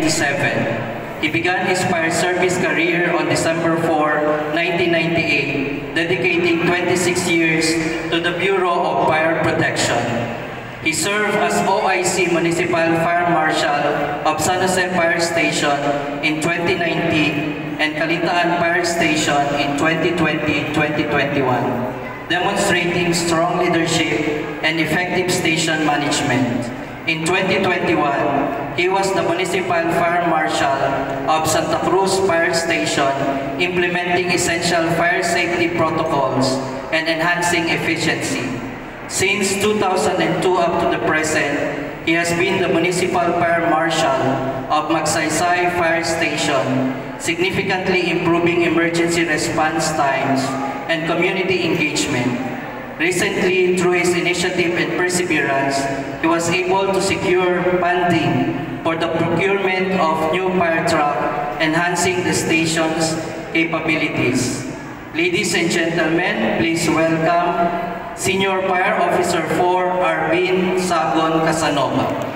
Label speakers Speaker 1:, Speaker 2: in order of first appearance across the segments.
Speaker 1: 1997. He began his fire service career on December 4, 1998, dedicating 26 years to the Bureau of Fire Protection. He served as OIC Municipal Fire Marshal of San Jose Fire Station in 2019 and Kalintaan Fire Station in 2020-2021, demonstrating strong leadership and effective station management. In 2021, he was the Municipal Fire Marshal of Santa Cruz Fire Station, implementing essential fire safety protocols and enhancing efficiency. Since 2002 up to the present, he has been the Municipal Fire Marshal of Magsaysay Fire Station, significantly improving emergency response times and community engagement. Recently, through his initiative and perseverance, he was able to secure funding for the procurement of new fire truck, enhancing the station's capabilities. Ladies and gentlemen, please welcome Senior Fire Officer 4, Arvin Sagon Casanova.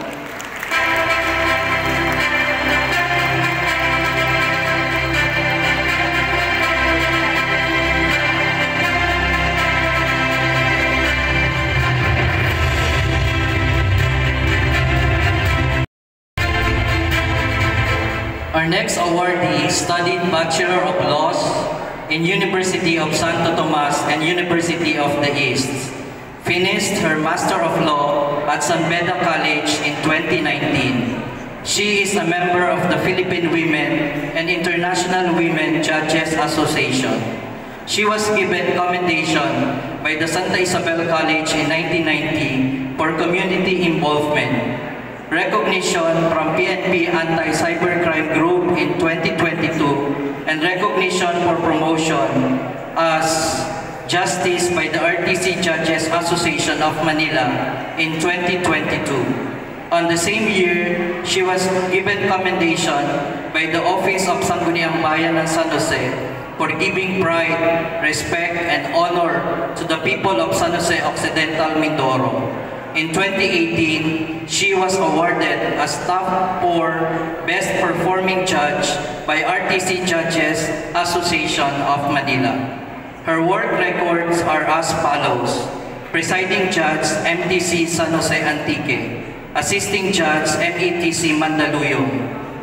Speaker 1: Our next awardee studied Bachelor of Laws in University of Santo Tomas and University of the East. Finished her Master of Law at San Beda College in 2019. She is a member of the Philippine Women and International Women Judges Association. She was given commendation by the Santa Isabel College in 1990 for community involvement. Recognition from PNP Anti-Cybercrime Group in 2022, and recognition for promotion as Justice by the RTC Judges Association of Manila in 2022. On the same year, she was given commendation by the Office of Sangguniang Bayan ng San Jose for giving pride, respect, and honor to the people of San Jose Occidental, Mindoro. In 2018, she was awarded as Top 4 Best Performing Judge by RTC Judges Association of Manila. Her work records are as follows: Presiding Judge, MTC San Jose Antique; Assisting Judge, METC Mandaluyong;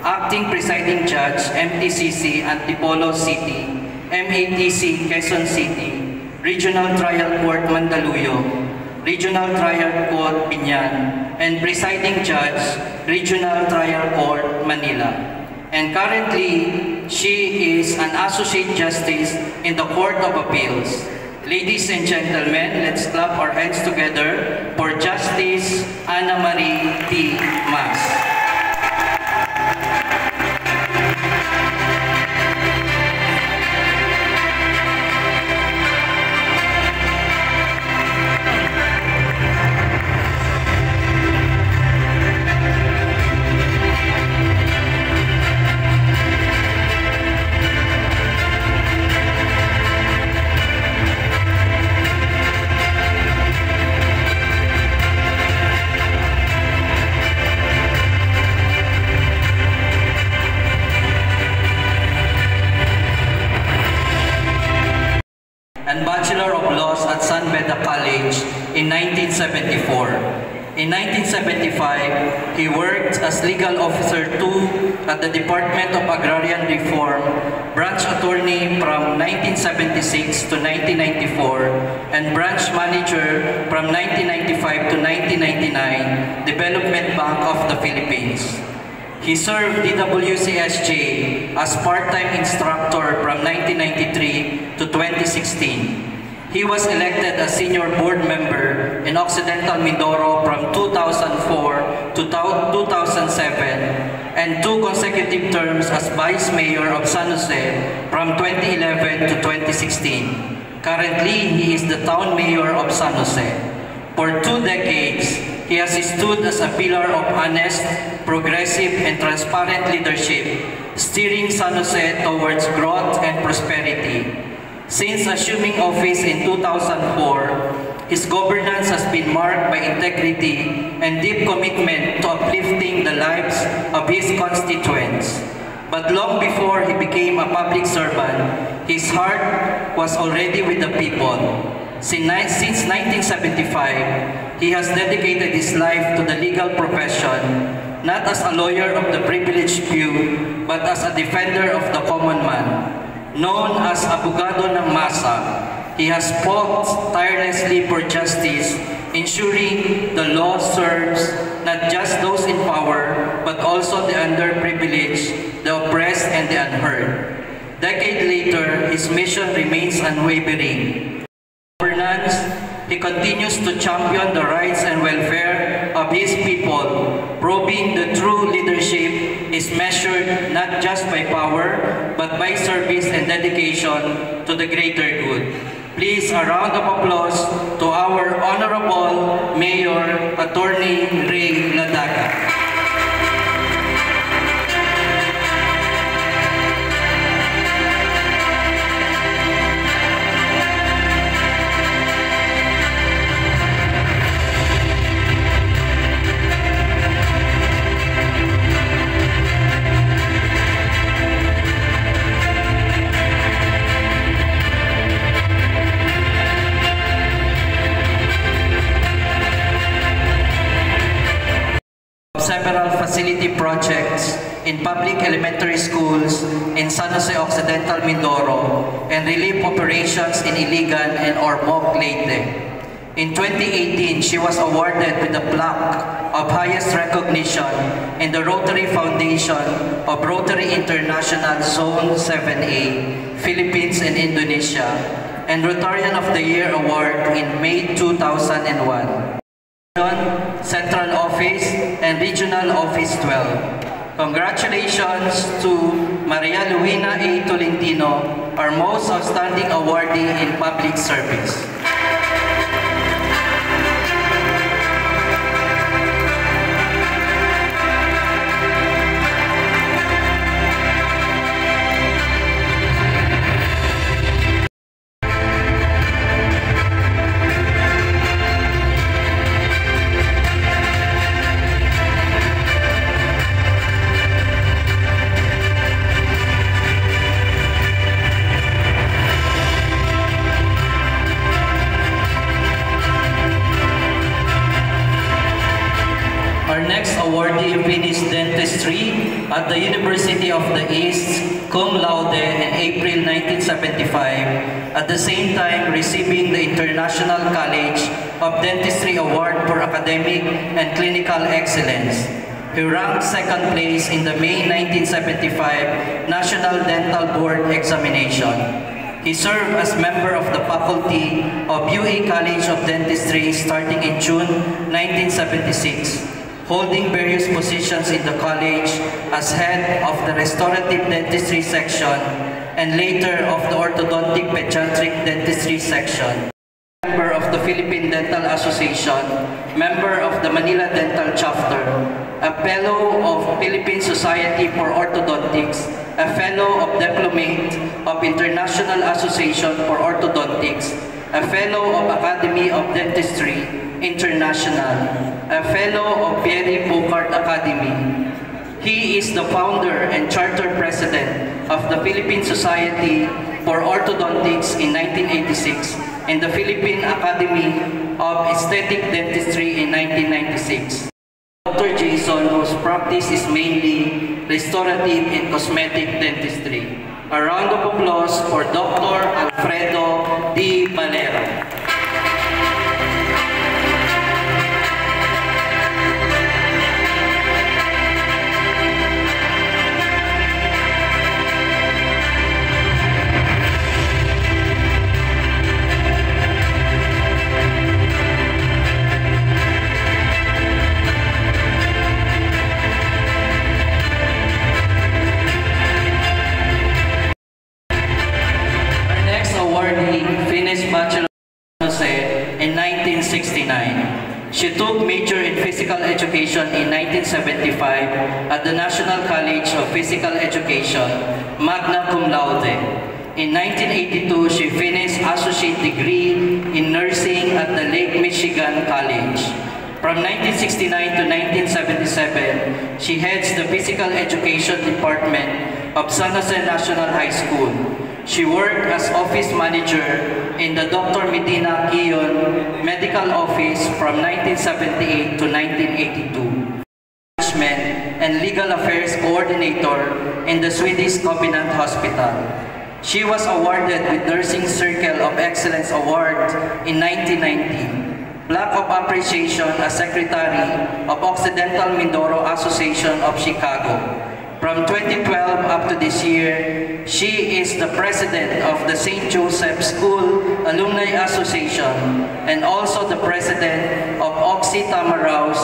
Speaker 1: Acting Presiding Judge, MTCC Antipolo City; MATC Quezon City; Regional Trial Court Mandaluyong; Regional Trial Court Binyan; and Presiding Judge, Regional Trial Court Manila. And currently, she is an Associate Justice in the Court of Appeals. Ladies and gentlemen, let's clap our hands together for Justice Ana Marie T. Mas. And Bachelor of Laws at San Beda College in 1974. In 1975, he worked as Legal Officer 2 at the Department of Agrarian Reform, Branch Attorney from 1976 to 1994, and Branch Manager from 1995 to 1999, Development Bank of the Philippines. He served DWCSJ as part-time instructor from 1993 to 2016. He was elected as senior board member in Occidental Mindoro from 2004 to 2007 and 2 consecutive terms as Vice Mayor of San Jose from 2011 to 2016. Currently, he is the Town Mayor of San Jose. For 2 decades, he has stood as a pillar of honest, progressive, and transparent leadership, steering San Jose towards growth and prosperity. Since assuming office in 2004, His governance has been marked by integrity and deep commitment to uplifting the lives of his constituents. But long before he became a public servant, his heart was already with the people. Since 1975, he has dedicated his life to the legal profession, not as a lawyer of the privileged few, but as a defender of the common man. Known as Abogado ng Masa, he has fought tirelessly for justice, ensuring the law serves not just those in power, but also the underprivileged, the oppressed, and the unheard. Decade later, his mission remains unwavering. Governance, he continues to champion the rights and welfare of his people, proving the true leadership is measured not just by power, but by service and dedication to the greater good. Please, a round of applause to our Honorable Mayor, Attorney Ray Ladaga. Several facility projects in public elementary schools in San Jose Occidental, Mindoro, and relief operations in Iligan and Ormoc, Leyte. In 2018, she was awarded with the plaque of highest recognition in the Rotary Foundation of Rotary International Zone 7A, Philippines and Indonesia, and Rotarian of the Year Award in May 2001. Central Office and Regional Office 12. Congratulations to Maria Luina A. Tolentino, our most outstanding awardee in public service. Awardee finished dentistry at the University of the East, cum laude in April 1975, at the same time receiving the International College of Dentistry Award for Academic and Clinical Excellence. He ranked second place in the May 1975 National Dental Board Examination. He served as member of the faculty of UA College of Dentistry starting in June 1976. Holding various positions in the college as head of the Restorative Dentistry Section and later of the Orthodontic Pediatric Dentistry Section. Member of the Philippine Dental Association, member of the Manila Dental Chapter, a fellow of Philippine Society for Orthodontics, a fellow of Diplomate of International Association for Orthodontics, a fellow of Academy of Dentistry International, a fellow of Pierre Boucard Academy. He is the founder and charter president of the Philippine Society for Orthodontics in 1986 and the Philippine Academy of Aesthetic Dentistry in 1996. Dr. Jason, whose practice is mainly restorative and cosmetic dentistry. A round of applause for Dr. Alfredo D. Valero. Bachelor of San Jose in 1969. She took major in physical education in 1975 at the National College of Physical Education, magna cum laude. In 1982, she finished associate degree in nursing at the Lake Michigan College. From 1969 to 1977, she heads the Physical Education Department of San Jose National High School. She worked as office manager in the Dr. Medina Kiyon Medical Office from 1978 to 1982. Management and Legal Affairs Coordinator in the Swedish Covenant Hospital. She was awarded with Nursing Circle of Excellence Award in 1990. Plaque of Appreciation as Secretary of Occidental Mindoro Association of Chicago. From 2012 up to this year, she is the President of the St. Joseph School Alumni Association and also the President of Oxy Tamaraos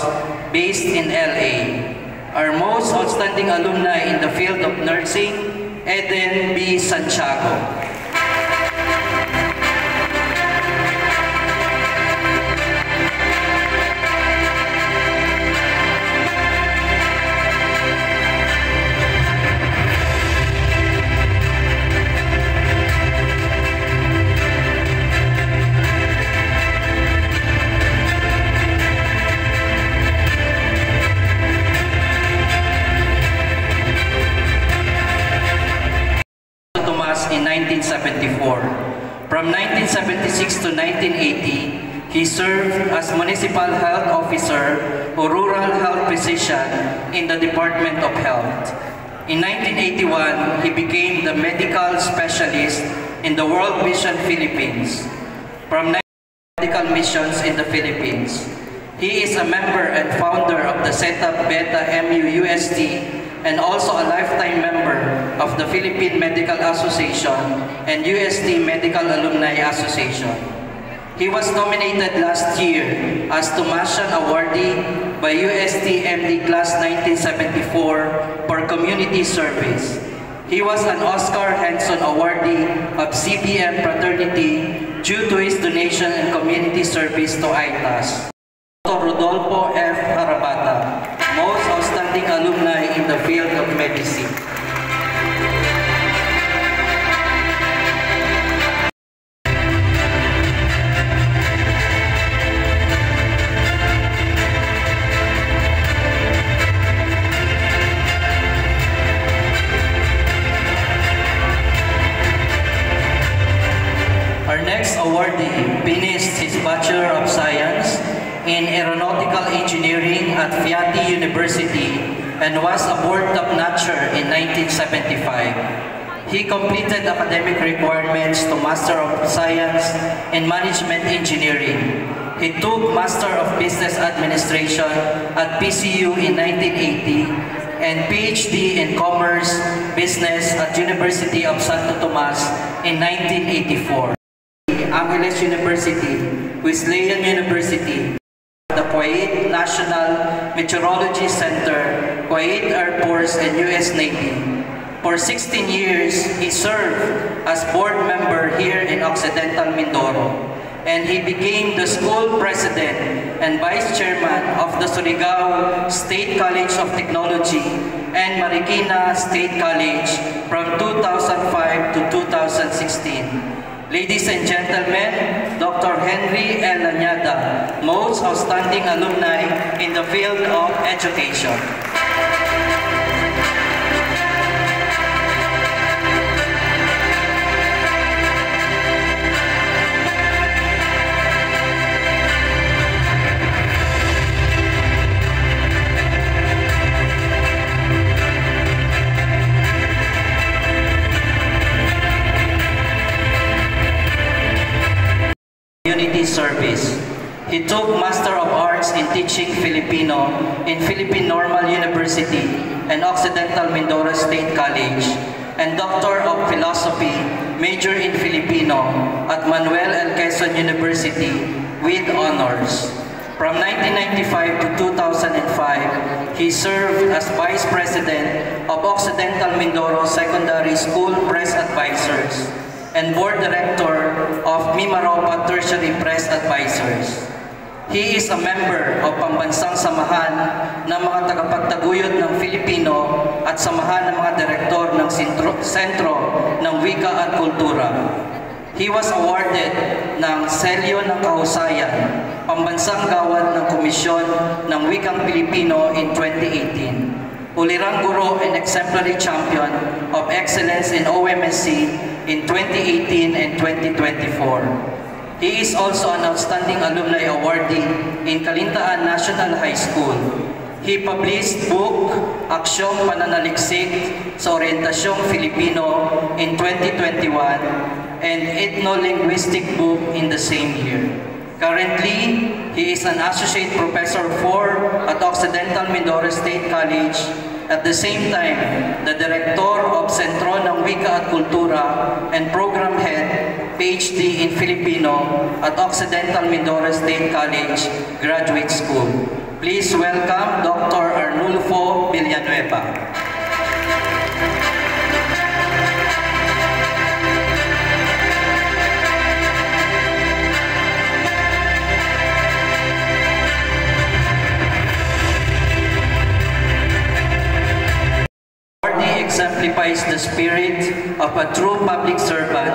Speaker 1: based in LA. Our most outstanding alumni in the field of nursing, Eden B. Santiago. In 1974. From 1976 to 1980, he served as Municipal Health Officer or Rural Health Physician in the Department of Health. In 1981, he became the Medical Specialist in the World Mission Philippines. From medical missions in the Philippines. He is a member and founder of the Zeta Beta Mu UST and also a lifetime member of the Philippine Medical Association and UST Medical Alumni Association. He was nominated last year as Tomasian Awardee by UST MD Class 1974 for community service. He was an Oscar Henson Awardee of CBM Fraternity due to his donation and community service to ITAS. Dr. Rodolfo F. Harabata, most outstanding alumni in the field of medicine. Our next awardee finished his Bachelor of Science in Aeronautical Engineering at Fiati University and was a board top-notcher in 1975. He completed academic requirements to Master of Science in Management Engineering. He took Master of Business Administration at PCU in 1980 and PhD in Commerce Business at University of Santo Tomas in 1984. Angeles University, Wesleyan University, the Kuwait National Meteorology Center, Kuwait Air Force, and U.S. Navy. For 16 years, he served as board member here in Occidental Mindoro, and he became the school president and vice chairman of the Surigao State College of Technology and Marikina State College from 2005 to 2016. Ladies and gentlemen, Dr. Henry L. Lanyada, most outstanding alumni in the field of education. Community service. He took Master of Arts in Teaching Filipino in Philippine Normal University and Occidental Mindoro State College, and Doctor of Philosophy, major in Filipino at Manuel L. Quezon University with honors. From 1995 to 2005, he served as Vice President of Occidental Mindoro Secondary School Press Advisors and Board Director of Mimaropa Tertiary Press Advisors. He is a member of Pambansang Samahan ng mga tagapagtaguyod ng Filipino at samahan ng mga direktor ng Sentro ng Wika at Kultura. He was awarded ng Selyo ng Kahusayan, pambansang gawad ng Komisyon ng Wikang Pilipino in 2018. Ulirang Guro and Exemplary Champion of Excellence in OMSC in 2018 and 2024. He is also an outstanding alumni awardee in Calintaan National High School. He published book Aksyong Pananaliksik sa Orientasyong Filipino in 2021 and ethno-linguistic book in the same year. Currently, he is an Associate Professor 4 at Occidental Mindoro State College. At the same time, the Director of Sentro ng Wika at Kultura and Program Head, PhD in Filipino at Occidental Mindoro State College Graduate School. Please welcome Dr. Arnulfo Villanueva. Exemplifies the spirit of a true public servant,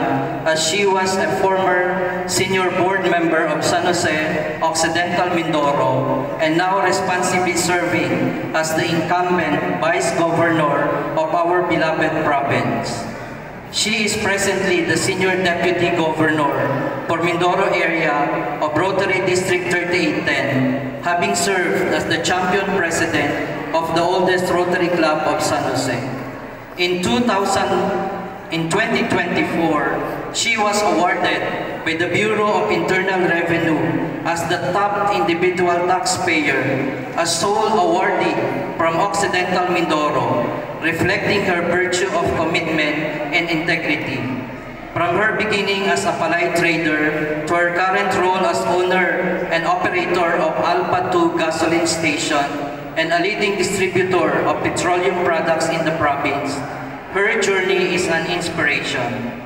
Speaker 1: as she was a former senior board member of San Jose Occidental Mindoro and now responsibly serving as the incumbent Vice Governor of our beloved province. She is presently the Senior Deputy Governor for Mindoro area of Rotary District 3810, having served as the champion president of the oldest Rotary Club of San Jose. In 2024, she was awarded by the Bureau of Internal Revenue as the top individual taxpayer, a sole awardee from Occidental Mindoro, reflecting her virtue of commitment and integrity. From her beginning as a polite trader to her current role as owner and operator of Alpha 2 gasoline station and a leading distributor of petroleum products in the province, her journey is an inspiration.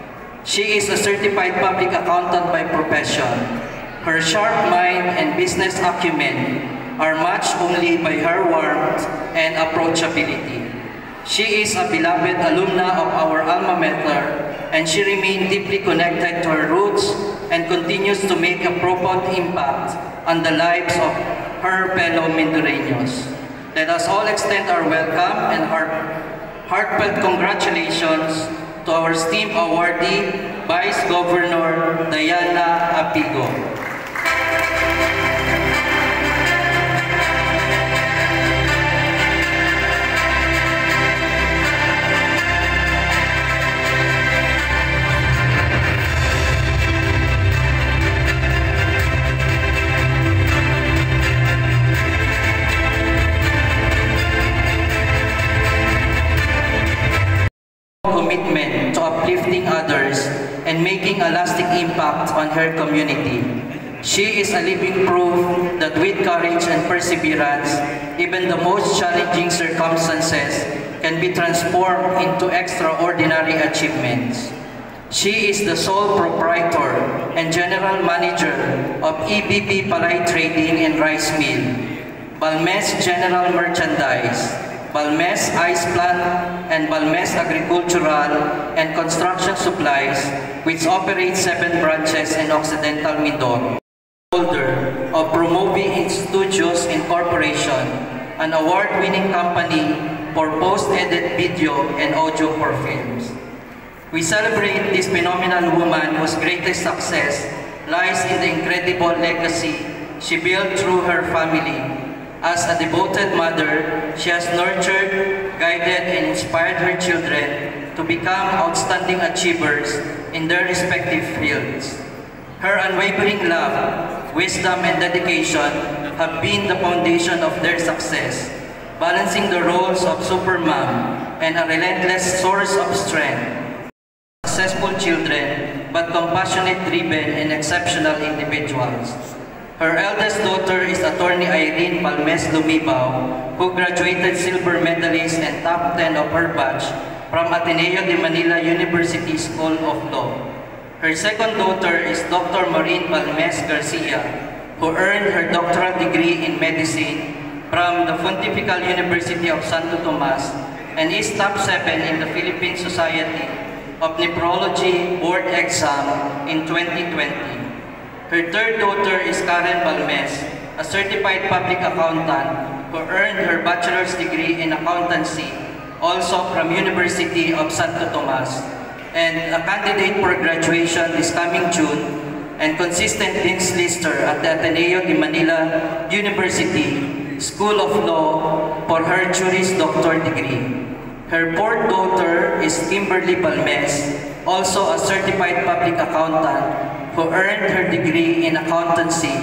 Speaker 1: She is a certified public accountant by profession. Her sharp mind and business acumen are matched only by her warmth and approachability. She is a beloved alumna of our alma mater, and she remains deeply connected to her roots and continues to make a profound impact on the lives of her fellow Mindoreños. Let us all extend our welcome and heartfelt congratulations to our esteemed awardee, Vice Governor Diana Apigo. Commitment to uplifting others and making a lasting impact on her community. She is a living proof that with courage and perseverance, even the most challenging circumstances can be transformed into extraordinary achievements. She is the sole proprietor and general manager of EBP Palay Trading and Rice Mill, Balmes General Merchandise, Balmes Ice Plant, and Balmes Agricultural and Construction Supplies, which operates 7 branches in Occidental Mindoro. Holder of Promovie Studios Incorporation, an award-winning company for post-edit video and audio for films. We celebrate this phenomenal woman whose greatest success lies in the incredible legacy she built through her family. As a devoted mother, she has nurtured, guided, and inspired her children to become outstanding achievers in their respective fields. Her unwavering love, wisdom, and dedication have been the foundation of their success, balancing the roles of supermom and a relentless source of strength. Successful children, but compassionate, driven, and exceptional individuals. Her eldest daughter is attorney Irene Balmes Lumibao, who graduated silver medalist and top 10 of her batch from Ateneo de Manila University School of Law. Her second daughter is Dr. Maureen Balmes Garcia, who earned her doctoral degree in medicine from the Pontifical University of Santo Tomas and is top 7 in the Philippine Society of Nephrology Board Exam in 2020. Her third daughter is Karen Balmes, a certified public accountant who earned her bachelor's degree in accountancy, also from University of Santo Tomas, and a candidate for graduation this coming June, and consistent Dean's Lister at the Ateneo de Manila University School of Law for her Juris Doctor degree. Her fourth daughter is Kimberly Balmes, also a certified public accountant who earned her degree in accountancy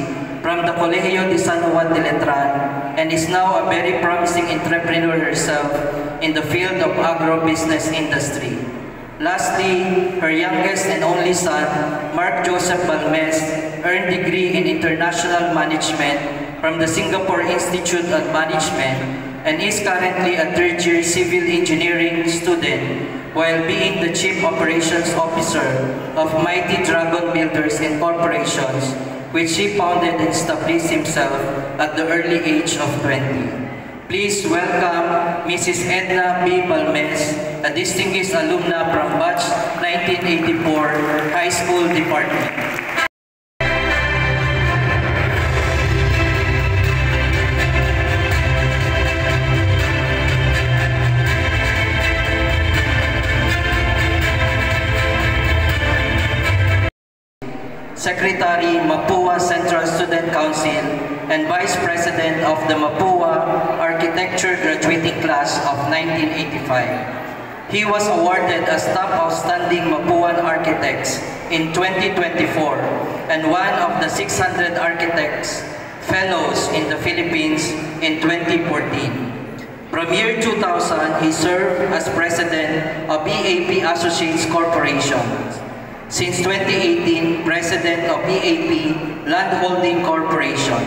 Speaker 1: from the Colegio de San Juan de Letran and is now a very promising entrepreneur herself in the field of agro-business industry. Lastly, her youngest and only son, Mark Joseph Balmes, earned degree in international management from the Singapore Institute of Management and is currently a third-year civil engineering student while being the Chief Operations Officer of Mighty Dragon Builders and Corporations, which he founded and established himself at the early age of 20. Please welcome Mrs. Edna B. Balmes, a distinguished alumna from Batch 1984 High School Department. Secretary, Mapua Central Student Council, and Vice President of the Mapua Architecture Graduating Class of 1985. He was awarded as Top Outstanding Mapuan Architects in 2024 and one of the 600 Architects Fellows in the Philippines in 2014. From year 2000, he served as President of EAP Associates Corporation. Since 2018, President of EAP Land Holding Corporation.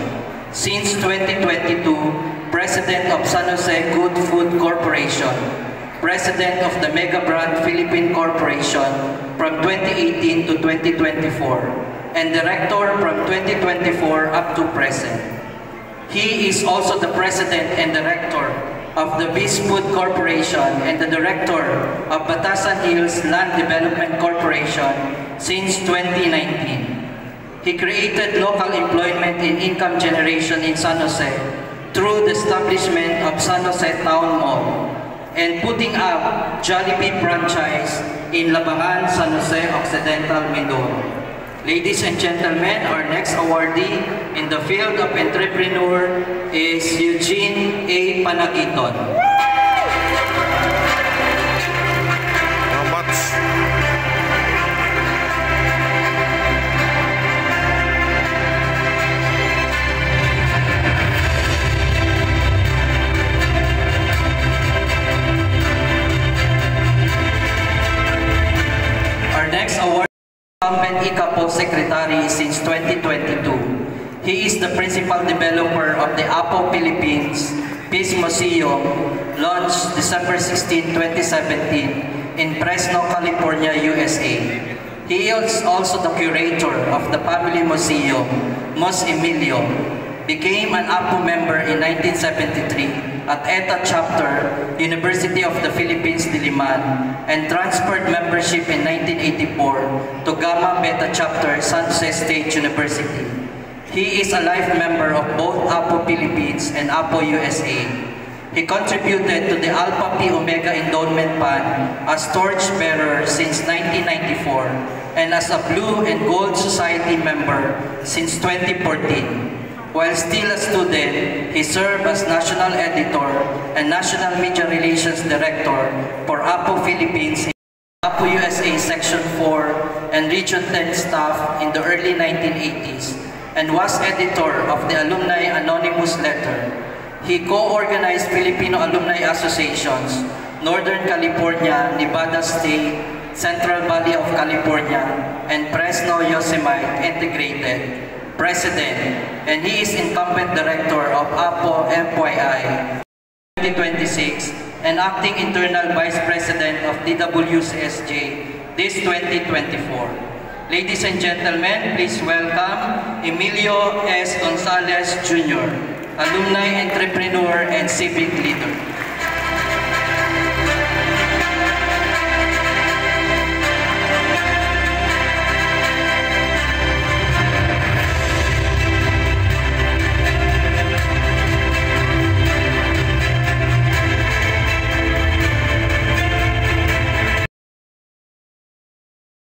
Speaker 1: Since 2022, President of San Jose Good Food Corporation. President of the Mega Brand Philippine Corporation from 2018 to 2024, and Director from 2024 up to present. He is also the President and Director of the Beast Food Corporation and the Director of Batasan Hills Land Development Corporation since 2019. He created local employment and income generation in San Jose through the establishment of San Jose Town Mall and putting up Jollibee franchise in Labangan, San Jose Occidental, Mindoro. Ladies and gentlemen, our next awardee in the field of entrepreneur is Eugene A. Panagiton.
Speaker 2: How much?
Speaker 1: Our next award incumbent ICAPO Secretary since 2022. He is the principal developer of the APO Philippines Peace Museum, launched December 16, 2017 in Fresno, California, USA. He is also the curator of the Family Museum, Mos Emilio, became an APO member in 1973 at ETA Chapter, University of the Philippines, Diliman, and transferred membership in 1984 to Gamma Beta Chapter, San Jose State University. He is a life member of both APO Philippines and APO USA. He contributed to the Alpha Pi Omega Endowment Fund as torchbearer since 1994 and as a Blue and Gold Society member since 2014. While still a student, he served as National Editor and National Media Relations Director for APO Philippines, APO USA Section 4 and Region 10 staff in the early 1980s, and was editor of the Alumni Anonymous Letter. He co-organized Filipino Alumni Associations, Northern California, Nevada State, Central Valley of California, and Fresno Yosemite Integrated President, and he is incumbent director of APO FYI 2026 and acting internal vice president of DWCSJ this 2024. Ladies and gentlemen, please welcome Emilio S. Gonzalez Jr., alumni, entrepreneur, and civic leader.